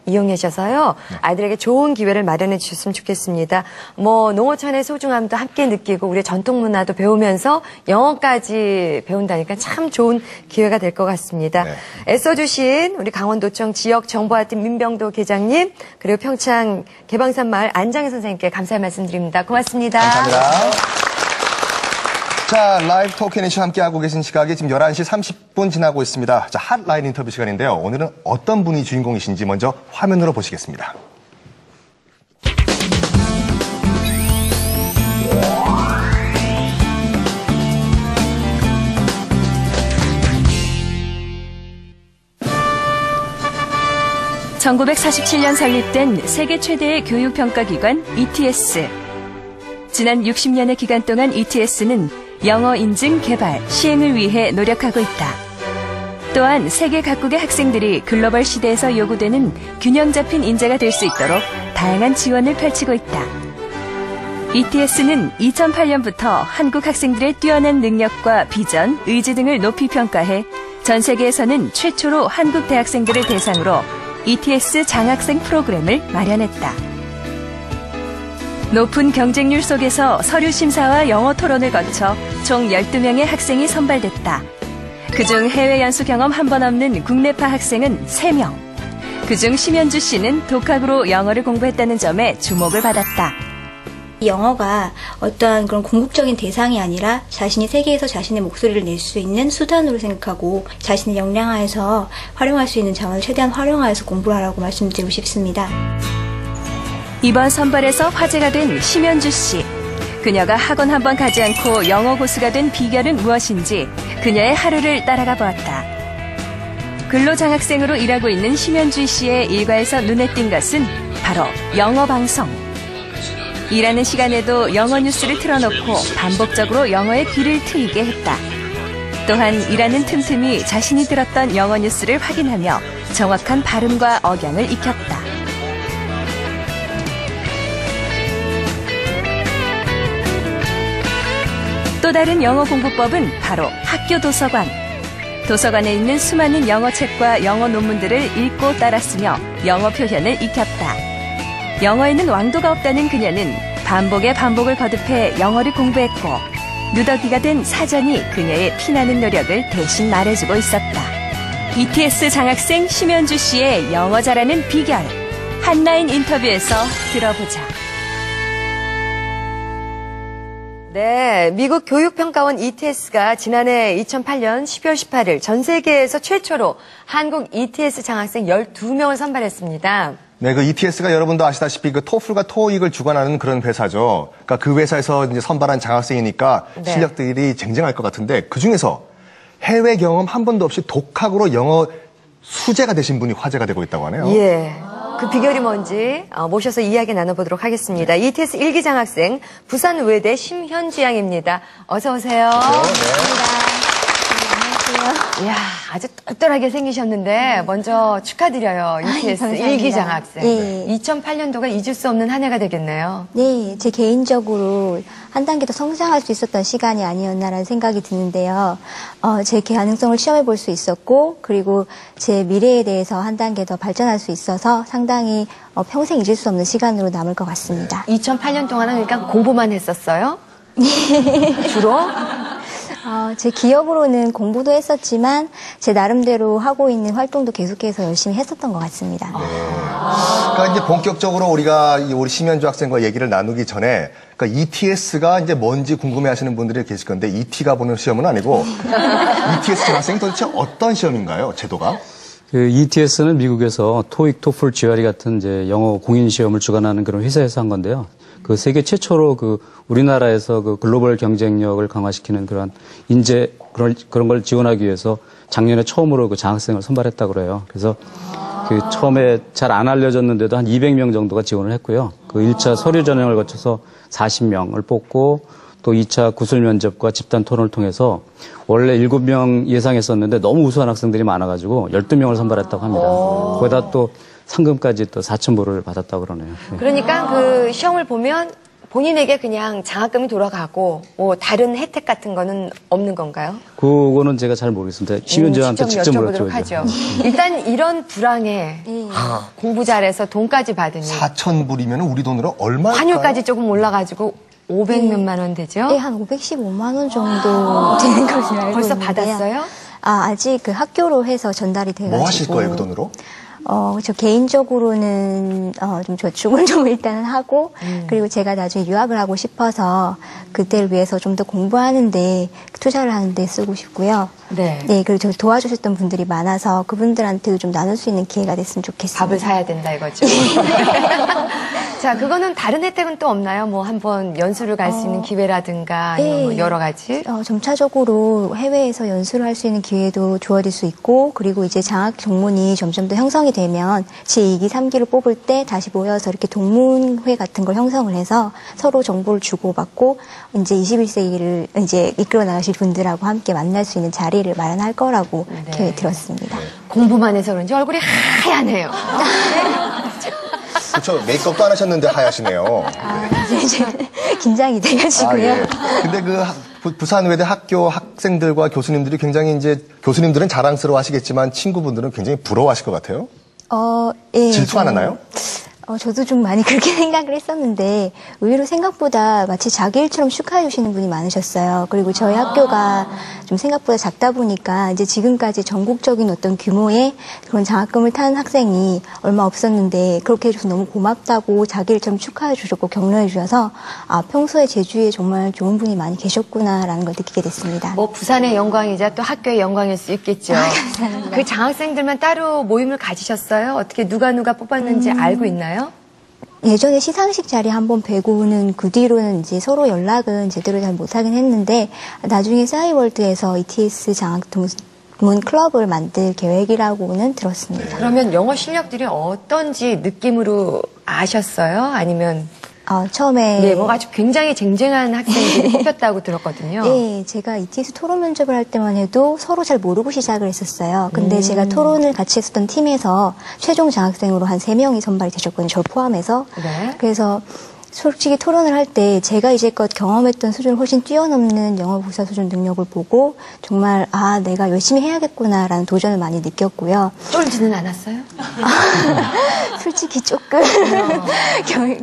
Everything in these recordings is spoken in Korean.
이용하셔서요. 아이들에게 좋은 기회를 마련해 주셨으면 좋겠습니다. 농어촌의 소중함도 함께 느끼고 우리의 전통 문화도 배우면서 영어까지 배운다니까 참 좋은 기회가 될 것 같습니다. 네. 애써주신 우리 강원도청 지역정보화팀 민병도 계장님 그리고 평창 개방산마을 안장희 선생님께 감사의 말씀드립니다. 고맙습니다. 감사합니다. 자, 라이브 토크앤이슈 함께하고 계신 시각이 지금 11시 30분 지나고 있습니다. 자, 핫라인 인터뷰 시간인데요. 오늘은 어떤 분이 주인공이신지 먼저 화면으로 보시겠습니다. (1947년) 설립된 세계 최대의 교육평가기관 ETS. 지난 60년의 기간 동안 ETS는 영어 인증, 개발, 시행을 위해 노력하고 있다. 또한 세계 각국의 학생들이 글로벌 시대에서 요구되는 균형 잡힌 인재가 될 수 있도록 다양한 지원을 펼치고 있다. ETS는 2008년부터 한국 학생들의 뛰어난 능력과 비전, 의지 등을 높이 평가해 전 세계에서는 최초로 한국 대학생들을 대상으로 ETS 장학생 프로그램을 마련했다. 높은 경쟁률 속에서 서류 심사와 영어 토론을 거쳐 총 12명의 학생이 선발됐다. 그중 해외 연수 경험 한 번 없는 국내파 학생은 3명. 그중 심현주 씨는 독학으로 영어를 공부했다는 점에 주목을 받았다. 영어가 어떠한 그런 궁극적인 대상이 아니라 자신이 세계에서 자신의 목소리를 낼 수 있는 수단으로 생각하고 자신의 역량하에서 활용할 수 있는 자원을 최대한 활용하여서 공부를 하라고 말씀드리고 싶습니다. 이번 선발에서 화제가 된 심현주 씨. 그녀가 학원 한 번 가지 않고 영어 고수가 된 비결은 무엇인지 그녀의 하루를 따라가 보았다. 근로장학생으로 일하고 있는 심현주 씨의 일과에서 눈에 띈 것은 바로 영어 방송. 일하는 시간에도 영어 뉴스를 틀어놓고 반복적으로 영어에 귀를 트이게 했다. 또한 일하는 틈틈이 자신이 들었던 영어 뉴스를 확인하며 정확한 발음과 억양을 익혔다. 또 다른 영어 공부법은 바로 학교 도서관. 도서관에 있는 수많은 영어책과 영어 논문들을 읽고 따라 쓰며 영어 표현을 익혔다. 영어에는 왕도가 없다는 그녀는 반복의 반복을 거듭해 영어를 공부했고 누더기가 된 사전이 그녀의 피나는 노력을 대신 말해주고 있었다. ETS 장학생 심현주 씨의 영어 잘하는 비결. 핫라인 인터뷰에서 들어보자. 네, 미국 교육평가원 ETS가 지난해 2008년 12월 18일 전 세계에서 최초로 한국 ETS 장학생 12명을 선발했습니다. 네, 그 ETS가 여러분도 아시다시피 그 토플과 토익을 주관하는 그런 회사죠. 그러니까 그 회사에서 이제 선발한 장학생이니까 네. 실력들이 쟁쟁할 것 같은데 그 중에서 해외 경험 한 번도 없이 독학으로 영어 수재가 되신 분이 화제가 되고 있다고 하네요. 예. 그 비결이 뭔지 모셔서 이야기 나눠보도록 하겠습니다. ETS 1기 장학생 부산 외대 심현주 양입니다. 어서 오세요. 네. 이야, 아주 똘똘하게 생기셨는데 먼저 축하드려요. ETS 1기 장학생. 네. 2008년도가 잊을 수 없는 한 해가 되겠네요. 네, 제 개인적으로 한 단계 더 성장할 수 있었던 시간이 아니었나라는 생각이 드는데요. 제 가능성을 시험해 볼 수 있었고, 그리고 제 미래에 대해서 한 단계 더 발전할 수 있어서 상당히 평생 잊을 수 없는 시간으로 남을 것 같습니다. 2008년 동안은 그러니까 공부만 했었어요? 주로? 제 기억으로는 공부도 했었지만 제 나름대로 하고 있는 활동도 계속해서 열심히 했었던 것 같습니다. 그러니까 이제 본격적으로 우리가 우리 심현주 학생과 얘기를 나누기 전에 그러니까 ETS가 이제 뭔지 궁금해하시는 분들이 계실 건데 ET가 보는 시험은 아니고 ETS 장학생이 도대체 어떤 시험인가요? 제도가? 그 ETS는 미국에서 토익, 토플, GRE 같은 이제 영어 공인 시험을 주관하는 그런 회사에서 한 건데요. 그 세계 최초로 그 우리나라에서 그 글로벌 경쟁력을 강화시키는 그런 인재 그런 걸 지원하기 위해서 작년에 처음으로 그 장학생을 선발했다고 그래요. 그래서 그 처음에 잘 안 알려졌는데도 한 200명 정도가 지원을 했고요. 그 1차 서류 전형을 거쳐서 40명을 뽑고 또 2차 구술 면접과 집단 토론을 통해서 원래 7명 예상했었는데 너무 우수한 학생들이 많아가지고 12명을 선발했다고 합니다. 거기다 또 상금까지 또 4,000불을 받았다고 그러네요. 네. 그러니까 그 시험을 보면 본인에게 그냥 장학금이 돌아가고 뭐 다른 혜택 같은 거는 없는 건가요? 그거는 제가 잘 모르겠습니다. 심현주한테 직접 여쭤보도록 물었죠. 하죠. 일단 이런 불황에 공부 잘해서 돈까지 받으니 4,000불이면 우리 돈으로 얼마일까요? 환율까지 조금 올라가지고 500몇만 원 되죠? 네, 한 515만 원 정도 되는 것으로 알고 벌써 있는데요. 받았어요? 아직 그 학교로 해서 전달이 돼가지고. 뭐 하실 거예요, 그 돈으로? 저 개인적으로는 좀 저축을 좀 일단은 하고 그리고 제가 나중에 유학을 하고 싶어서 그때를 위해서 좀 더 공부하는데 투자를 하는데 쓰고 싶고요. 네. 네, 그리고 저를 도와주셨던 분들이 많아서 그분들한테도 좀 나눌 수 있는 기회가 됐으면 좋겠습니다. 밥을 사야 된다 이거죠. 자, 그거는 다른 혜택은 또 없나요? 뭐 한번 연수를 갈 수 있는 기회라든가 아니면 뭐 여러 가지? 점차적으로 해외에서 연수를 할 수 있는 기회도 주어질 수 있고 그리고 이제 장학 정문이 점점 더 형성이 되면 제2기, 3기를 뽑을 때 다시 모여서 이렇게 동문회 같은 걸 형성을 해서 서로 정보를 주고받고 이제 21세기를 이제 이끌어 나가실 분들하고 함께 만날 수 있는 자리를 마련할 거라고 계획 들었습니다. 공부만 해서 그런지 얼굴이 하얗네요. 그렇죠. 메이크업도 안 하셨는데 하얗시네요. 이제 긴장이 돼가지고요. 예. 근데 그 부산외대 학교 학생들과 교수님들이 굉장히 이제 교수님들은 자랑스러워 하시겠지만 친구분들은 굉장히 부러워하실 것 같아요. 예, 질투 안 하나요? 저도 좀 많이 그렇게 생각을 했었는데 의외로 생각보다 마치 자기 일처럼 축하해 주시는 분이 많으셨어요. 그리고 저희 학교가 좀 생각보다 작다 보니까 이제 지금까지 전국적인 어떤 규모의 그런 장학금을 탄 학생이 얼마 없었는데 그렇게 해줘서 너무 고맙다고 자기 일처럼 축하해 주셨고 격려해 주셔서 평소에 제주에 정말 좋은 분이 많이 계셨구나라는 걸 느끼게 됐습니다. 뭐 부산의 영광이자 또 학교의 영광일 수 있겠죠. 감사합니다. 그 장학생들만 따로 모임을 가지셨어요? 어떻게 누가 뽑았는지 알고 있나요? 예전에 시상식 자리 한번 뵈고는 그 뒤로는 이제 서로 연락은 제대로 잘 못하긴 했는데 나중에 싸이월드에서 ETS 장학문 클럽을 만들 계획이라고는 들었습니다. 그러면 영어 실력들이 어떤지 느낌으로 아셨어요? 아니면 처음에 네, 뭐 아주 굉장히 쟁쟁한 학생들이 뽑혔다고 들었거든요. 네, 제가 ETS 토론 면접을 할 때만 해도 서로 잘 모르고 시작을 했었어요. 근데 제가 토론을 같이 했었던 팀에서 최종 장학생으로 한 3명이 선발이 되셨거든요. 저를 포함해서. 네. 그래서 솔직히 토론을 할 때 제가 이제껏 경험했던 수준을 훨씬 뛰어넘는 영어 복사 수준 능력을 보고 정말 내가 열심히 해야겠구나라는 도전을 많이 느꼈고요. 쫄지는 않았어요? 솔직히 조금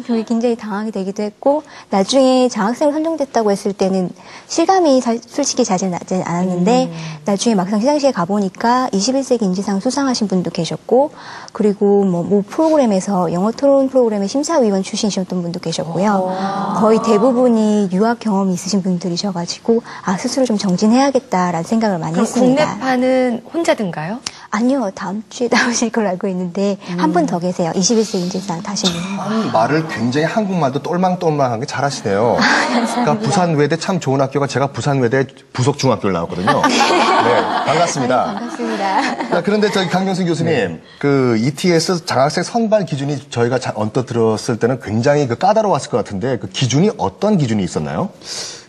교육이 굉장히 당하게 되기도 했고 나중에 장학생으로 선정됐다고 했을 때는 실감이 솔직히 자진 않았는데 나중에 막상 시상식에 가보니까 21세기 인재상 수상하신 분도 계셨고 그리고 뭐 프로그램에서 영어 토론 프로그램의 심사위원 출신이셨던 분도 계셨고요. 거의 대부분이 유학 경험이 있으신 분들이셔가지고 스스로 좀 정진해야겠다라는 생각을 많이 했습니다. 국내파는 혼자든가요? 아니요. 다음 주에 나오실 걸로 알고 있는데 한 분 더 계세요. 21세기 인재상 다시 말을 굉장히 한국말도 똘망똘망하게 잘하시네요. 그러니까 부산외대 참 좋은 학교가 제가 부산외대 부속중학교를 나왔거든요. 네, 반갑습니다. 반갑습니다. 그런데 저기 강병순 교수님, 그 ETS 장학생 선발 기준이 저희가 언뜻 들었을 때는 굉장히 까다로웠을 것 같은데 그 기준이 어떤 기준이 있었나요?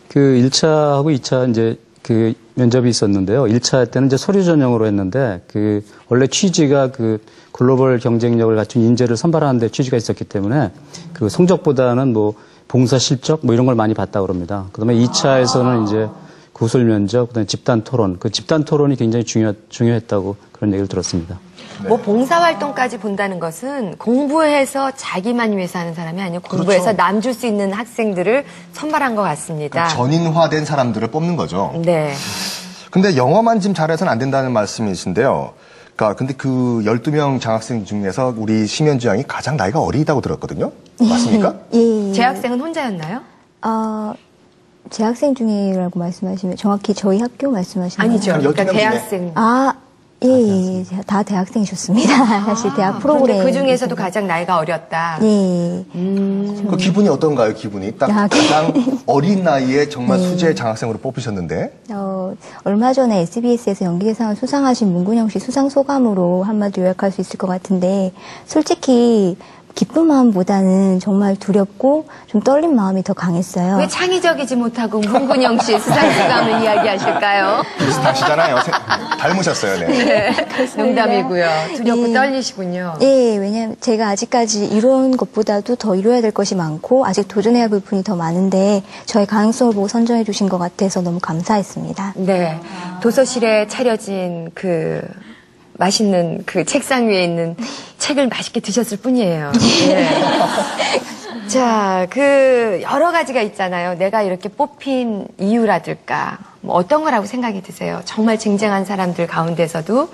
그 1차하고 2차 이제 그 면접이 있었는데요. 1차 때는 이제 서류 전형으로 했는데 그 원래 취지가 그 글로벌 경쟁력을 갖춘 인재를 선발하는 데 취지가 있었기 때문에 그 성적보다는 뭐 봉사 실적 뭐 이런 걸 많이 봤다 그럽니다. 그다음에 2차에서는 이제 구술 면접, 그다음에 집단 토론. 그 집단 토론이 굉장히 중요했다고 그런 얘기를 들었습니다. 뭐 봉사활동까지 본다는 것은 공부해서 자기만 위해서 하는 사람이 아니고 공부해서 그렇죠. 남 줄 수 있는 학생들을 선발한 것 같습니다. 전인화된 사람들을 뽑는 거죠. 네. 근데 영어만 지금 잘해서는 안 된다는 말씀이신데요. 그러니까 근데 그 12명 장학생 중에서 우리 심현주 양이 가장 나이가 어리다고 들었거든요. 맞습니까? 예. 재학생은 혼자였나요? 재학생 중이라고 말씀하시면 정확히 저희 학교 말씀하시는 아니죠. 거예요? 그러니까 12명 중에. 대학생. 예. 다 대학생이셨습니다. 사실 대학 프로그램. 그 중에서도 가장 나이가 어렸다. 예. 그 기분이 어떤가요, 기분이? 딱 야, 가장 어린 나이에 정말 수재 장학생으로 뽑히셨는데. 얼마 전에 SBS에서 연기대상을 수상하신 문근영 씨 수상 소감으로 한마디 요약할 수 있을 것 같은데, 솔직히 기쁜 마음보다는 정말 두렵고 좀 떨린 마음이 더 강했어요. 왜 창의적이지 못하고 문근영 씨 수상소감을 이야기하실까요? 비슷하시잖아요. 닮으셨어요. 네. 네, 농담이고요. 두렵고 떨리시군요. 예, 왜냐면 제가 아직까지 이룬 것보다도 더 이뤄야 될 것이 많고 아직 도전해야 할 부분이 더 많은데 저의 가능성을 보고 선정해 주신 것 같아서 너무 감사했습니다. 네, 도서실에 차려진 그 맛있는 그 책상 위에 있는 책을 맛있게 드셨을 뿐이에요. 네. 자, 그 여러 가지가 있잖아요. 내가 이렇게 뽑힌 이유라든가 뭐 어떤 거라고 생각이 드세요? 정말 쟁쟁한 사람들 가운데서도